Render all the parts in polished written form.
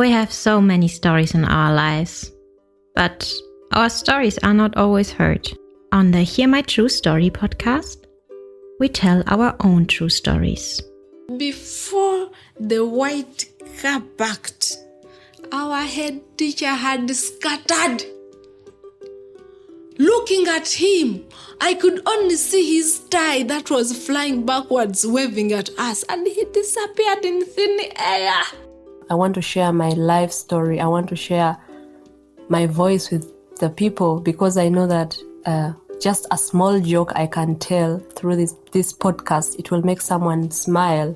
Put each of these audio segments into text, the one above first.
We have so many stories in our lives, but our stories are not always heard. On the Hear My True Story podcast, we tell our own true stories. Before the white car backed, our head teacher had scattered. Looking at him, I could only see his tie that was flying backwards, waving at us, and he disappeared in thin air. I want to share my life story. I want to share my voice with the people because I know that just a small joke I can tell through this podcast, it will make someone smile.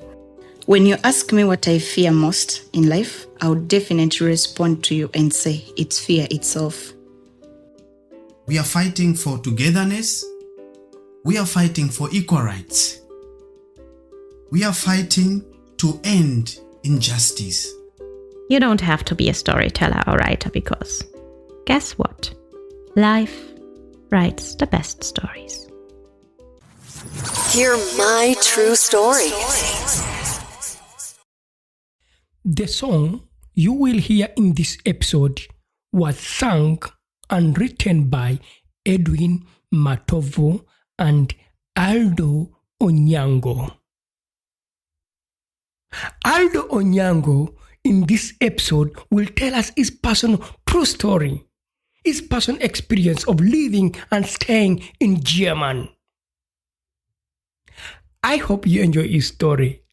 When you ask me what I fear most in life, I would definitely respond to you and say it's fear itself. We are fighting for togetherness. We are fighting for equal rights. We are fighting to end injustice. You don't have to be a storyteller or writer because, guess what? Life writes the best stories. Hear my true story. The song you will hear in this episode was sung and written by Edrine, Matovu, and Aldo Onyango. Aldo Onyango in this episode will tell us his personal true story, his personal experience of living and staying in Germany. I hope you enjoy his story.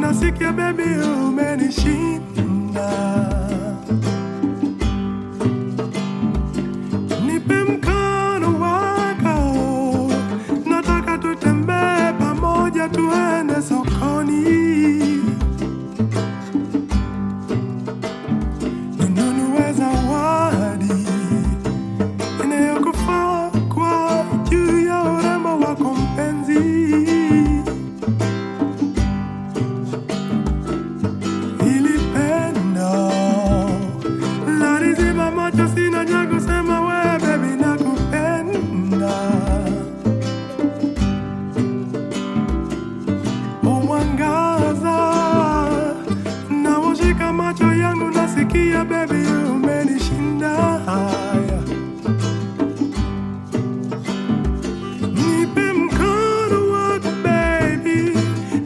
Nasikia baby umenishinda, nipe mkono wako, nataka tutembee pamoja tuende sokoni, ninunue zawadi inayokufaa kwa juu ya urembo wako mpenzi. Baby, umenishinda. Nipe mkono wako baby,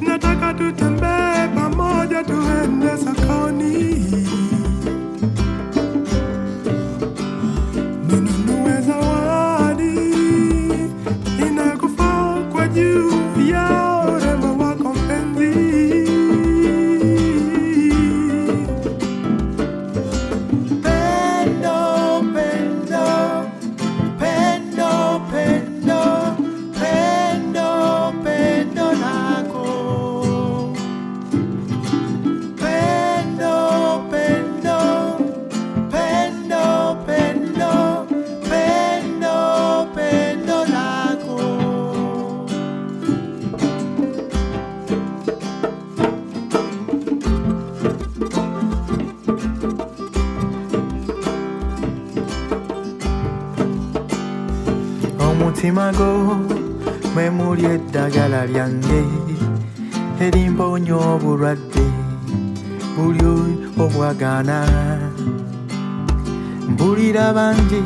nataka tutembee pamoja tuende sokoni, ninunue zawadi inakufaa kwa juu ya urembo wako mpenzi. Omutima go memuli eddagala lyange erimponya obulwadde buli obwagaana. Mpulira bangi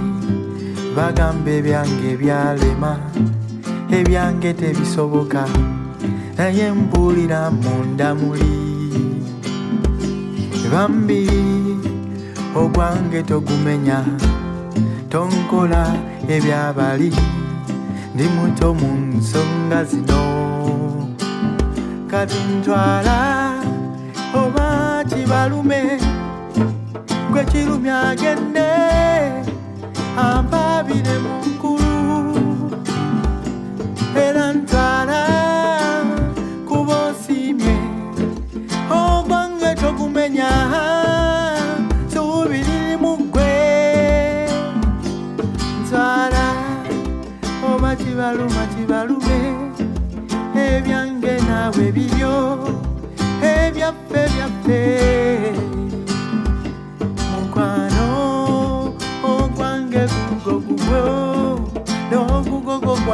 bagamba ebyange byalema, ebyange tebisoboka, naye mpulira munda muli. Bambi ogwange togumenya, tonkola ebyabali, ndi muto mu nsonga zino. Kati ntwala oba kibalume, gwe kirumye agende ampaabire mu nkulu, era ntwala kuba osiimye ogwange togumenya,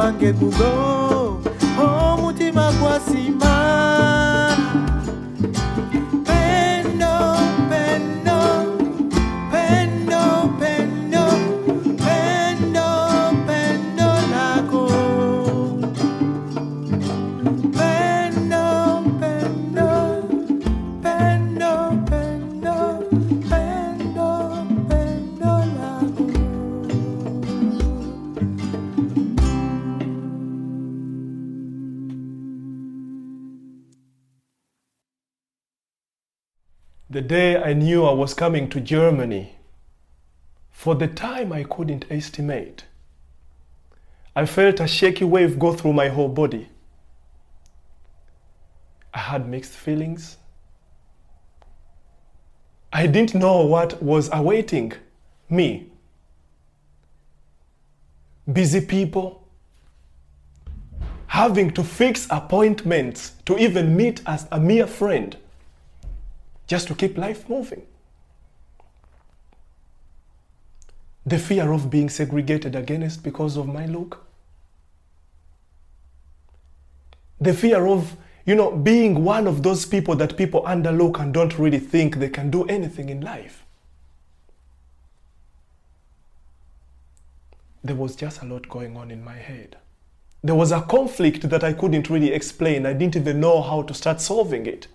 wange gugo omutima gwasima pendo pendo pendo pendo pendo pendo lako pendo pendo pendo pendo pendo pendo lako. The day I knew I was coming to Germany, for the time I couldn't estimate, I felt a shaky wave go through my whole body. I had mixed feelings. I didn't know what was awaiting me. Busy people, having to fix appointments to even meet as a mere friend, just to keep life moving. The fear of being segregated against because of my look. The fear of, being one of those people that people underlook and don't really think they can do anything in life. There was just a lot going on in my head. There was a conflict that I couldn't really explain. I didn't even know how to start solving it.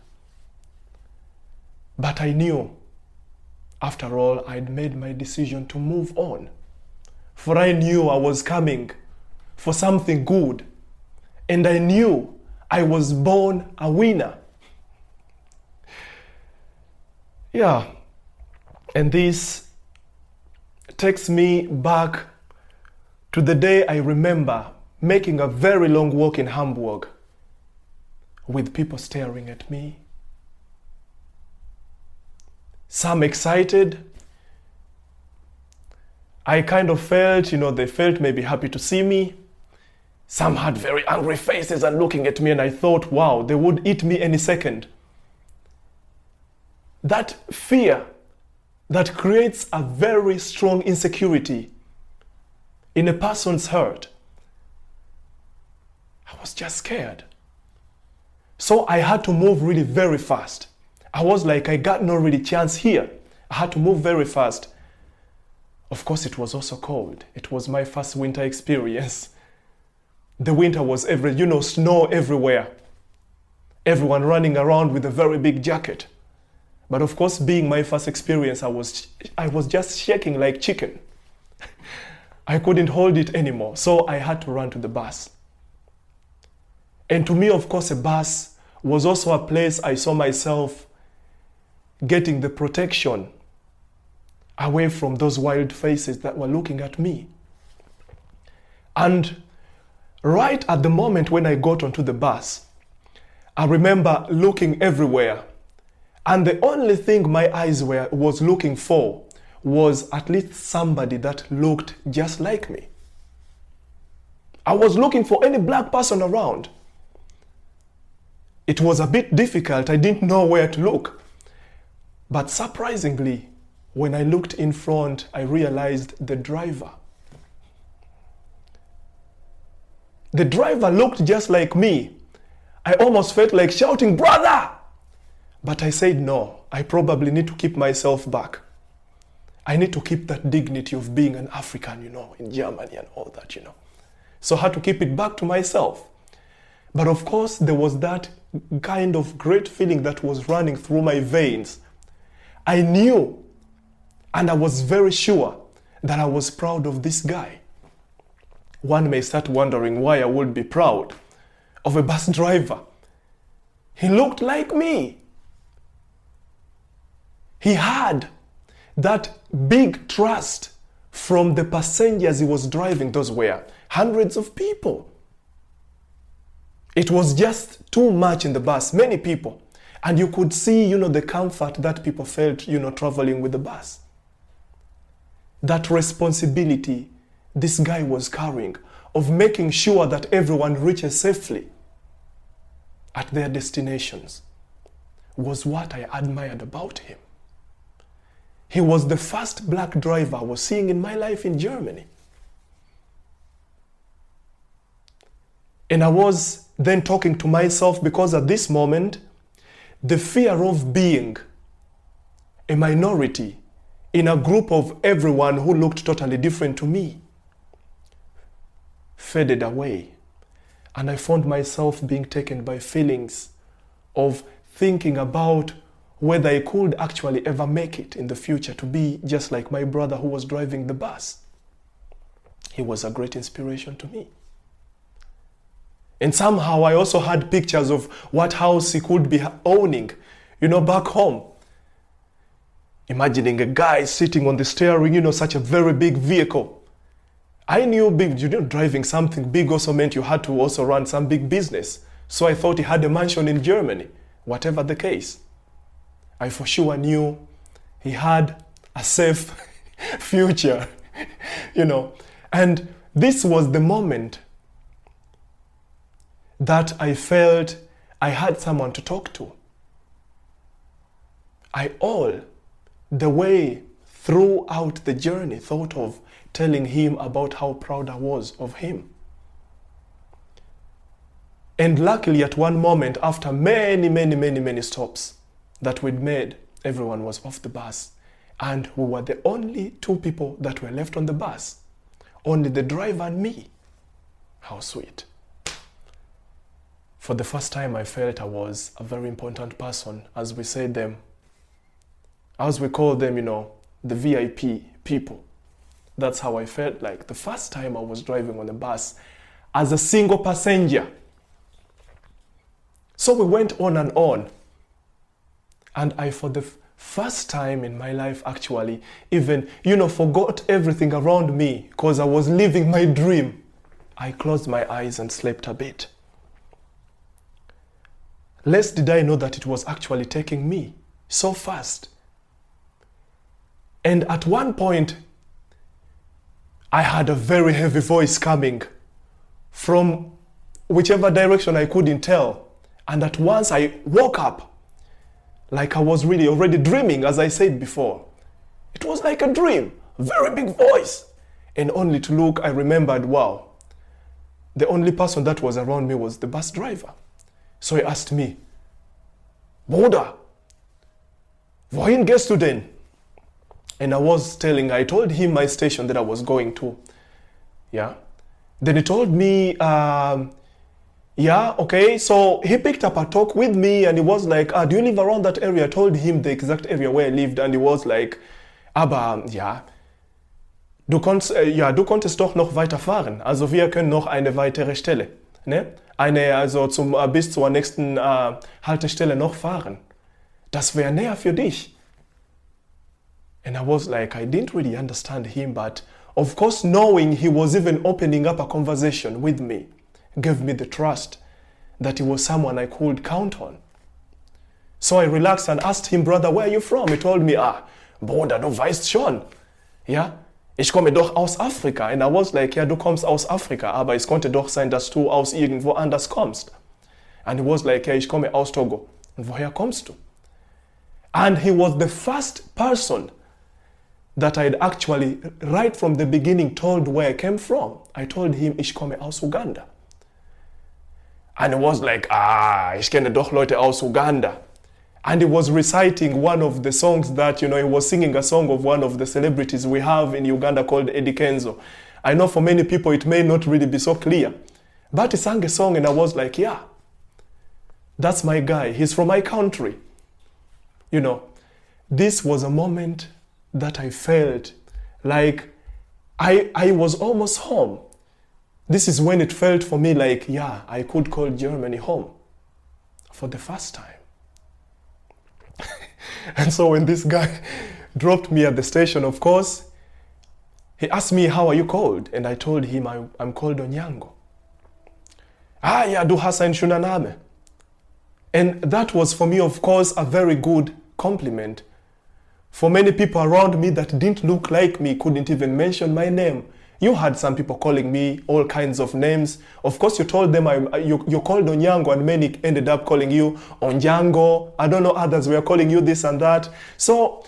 But I knew, after all, I'd made my decision to move on. For I knew I was coming for something good. And I knew I was born a winner. Yeah. And this takes me back to the day I remember making a very long walk in Hamburg with people staring at me. Some excited. I kind of felt, they felt maybe happy to see me. Some had very angry faces and looking at me, and I thought, wow, they would eat me any second. That fear that creates a very strong insecurity in a person's heart. I was just scared. So I had to move really very fast. I was like, I got no really chance here. I had to move very fast. Of course, it was also cold. It was my first winter experience. The winter was snow everywhere. Everyone running around with a very big jacket. But of course, being my first experience, I was just shaking like chicken. I couldn't hold it anymore, so I had to run to the bus. And to me, of course, a bus was also a place I saw myself getting the protection away from those wild faces that were looking at me. And right at the moment when I got onto the bus, I remember looking everywhere. And the only thing my eyes was looking for was at least somebody that looked just like me. I was looking for any black person around. It was a bit difficult. I didn't know where to look. But surprisingly, when I looked in front, I realized the driver. The driver looked just like me. I almost felt like shouting, "Brother!" But I said, no, I probably need to keep myself back. I need to keep that dignity of being an African, in Germany and all that, So I had to keep it back to myself. But of course, there was that kind of great feeling that was running through my veins. I knew, and I was very sure that I was proud of this guy. One may start wondering why I would be proud of a bus driver. He looked like me. He had that big trust from the passengers he was driving. Those were hundreds of people. It was just too much in the bus, many people. And you could see, the comfort that people felt, traveling with the bus. That responsibility this guy was carrying of making sure that everyone reaches safely at their destinations was what I admired about him. He was the first black driver I was seeing in my life in Germany. And I was then talking to myself, because at this moment, the fear of being a minority in a group of everyone who looked totally different to me faded away. And I found myself being taken by feelings of thinking about whether I could actually ever make it in the future to be just like my brother who was driving the bus. He was a great inspiration to me. And somehow I also had pictures of what house he could be owning, back home. Imagining a guy sitting on the steering, such a very big vehicle. I knew driving something big also meant you had to also run some big business. So I thought he had a mansion in Germany, whatever the case. I for sure knew he had a safe future, And this was the moment that I felt I had someone to talk to. I all the way throughout the journey thought of telling him about how proud I was of him. And luckily at one moment, after many stops that we'd made, everyone was off the bus. And we were the only two people that were left on the bus. Only the driver and me. How sweet. For the first time, I felt I was a very important person, as we call them, the VIP people. That's how I felt like the first time I was driving on the bus as a single passenger. So we went on. And I, for the first time in my life, actually, even, forgot everything around me because I was living my dream. I closed my eyes and slept a bit. Less did I know that it was actually taking me so fast. And at one point, I had a very heavy voice coming from whichever direction I couldn't tell. And at once I woke up like I was really already dreaming, as I said before. It was like a dream, very big voice. And only to look, I remembered, wow, the only person that was around me was the bus driver. So he asked me, Bruder, wohin gehst du denn? And I told him my station that I was going to. Yeah. Then he told me, yeah, okay. So he picked up a talk with me and he was like, do you live around that area? I told him the exact area where I lived and he was like, aber ja, du konntest doch noch weiterfahren. Also wir können noch eine weitere Stelle, ne? Bis zur nächsten Haltestelle noch fahren. Das wäre näher für dich. And I was like, I didn't really understand him, but of course knowing he was even opening up a conversation with me gave me the trust that he was someone I could count on. So I relaxed and asked him, Brother, where are you from? He told me, Bruder, du weißt schon. Ja, ich komme doch aus Afrika. And I was like, ja, du kommst aus Afrika, aber es konnte doch sein, dass du aus irgendwo anders kommst. And he was like, ja, ich komme aus Togo. Und woher kommst du? And he was the first person that I had actually, right from the beginning, told where I came from. I told him, ich komme aus Uganda. And he was like, ich kenne doch Leute aus Uganda. And he was reciting one of the songs that, he was singing a song of one of the celebrities we have in Uganda called Edrine. I know for many people it may not really be so clear. But he sang a song and I was like, yeah, that's my guy. He's from my country. This was a moment that I felt like I was almost home. This is when it felt for me like, yeah, I could call Germany home for the first time. And so when this guy dropped me at the station, of course, he asked me, how are you called? And I told him, I'm called Onyango. Ja, du hast einen schönen Namen. And that was for me, of course, a very good compliment. For many people around me that didn't look like me, couldn't even mention my name. You had some people calling me all kinds of names. Of course, you told them you're called Onyango, and many ended up calling you Onyango. I don't know, others were calling you this and that. So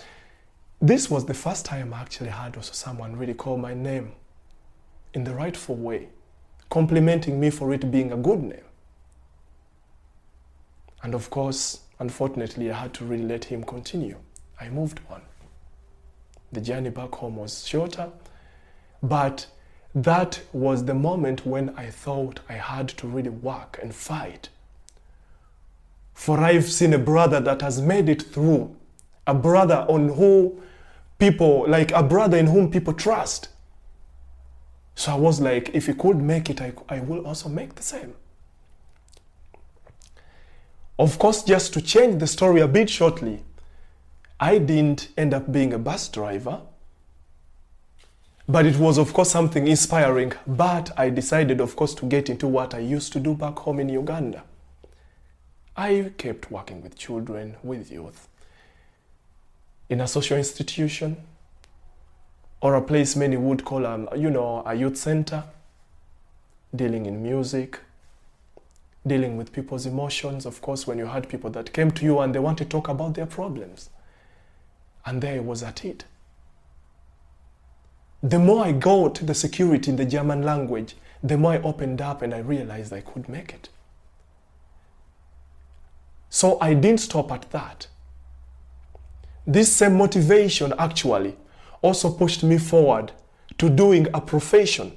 this was the first time I actually had also someone really call my name in the rightful way. complimenting me for it being a good name. And of course, unfortunately, I had to really let him continue. I moved on. The journey back home was shorter, but that was the moment when I thought I had to really work and fight. For I've seen a brother that has made it through, a brother in whom people trust. So I was like, if he could make it, I will also make the same. Of course, just to change the story a bit shortly, I didn't end up being a bus driver, but it was, of course, something inspiring. But I decided, of course, to get into what I used to do back home in Uganda. I kept working with children, with youth, in a social institution, or a place many would call a youth center, dealing in music, dealing with people's emotions, of course, when you had people that came to you and they want to talk about their problems. And there was at it. The more I got the security in the German language, the more I opened up and I realized I could make it. So I didn't stop at that. This same motivation actually also pushed me forward to doing a profession,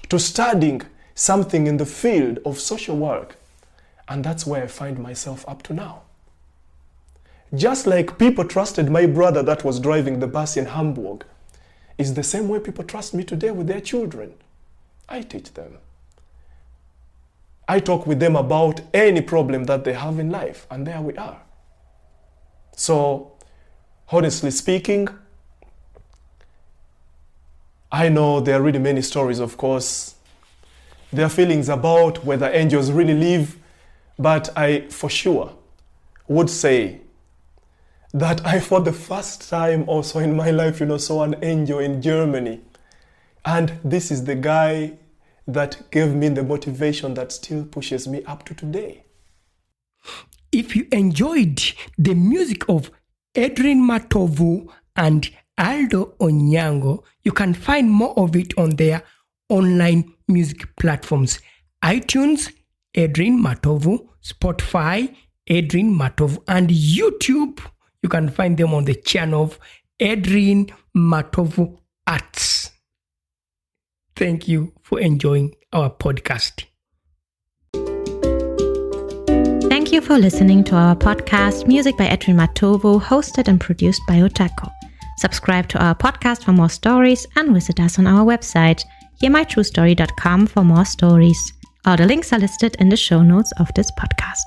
to studying something in the field of social work. And that's where I find myself up to now. Just like people trusted my brother that was driving the bus in Hamburg, is the same way people trust me today with their children. I teach them. I talk with them about any problem that they have in life, and there we are. So, honestly speaking, I know there are really many stories, of course. There are feelings about whether angels really live, but I, for sure, would say that I, for the first time also in my life, saw an angel in Germany. And this is the guy that gave me the motivation that still pushes me up to today. If you enjoyed the music of Edrine Matovu and Aldo Onyango, you can find more of it on their online music platforms: iTunes, Edrine Matovu, Spotify, Edrine Matovu, and YouTube. You can find them on the channel of Edrine Matovu Arts. Thank you for enjoying our podcast. Thank you for listening to our podcast, Music by Edrine Matovu, hosted and produced by Otako. Subscribe to our podcast for more stories and visit us on our website, hearmytruestory.com, for more stories. All the links are listed in the show notes of this podcast.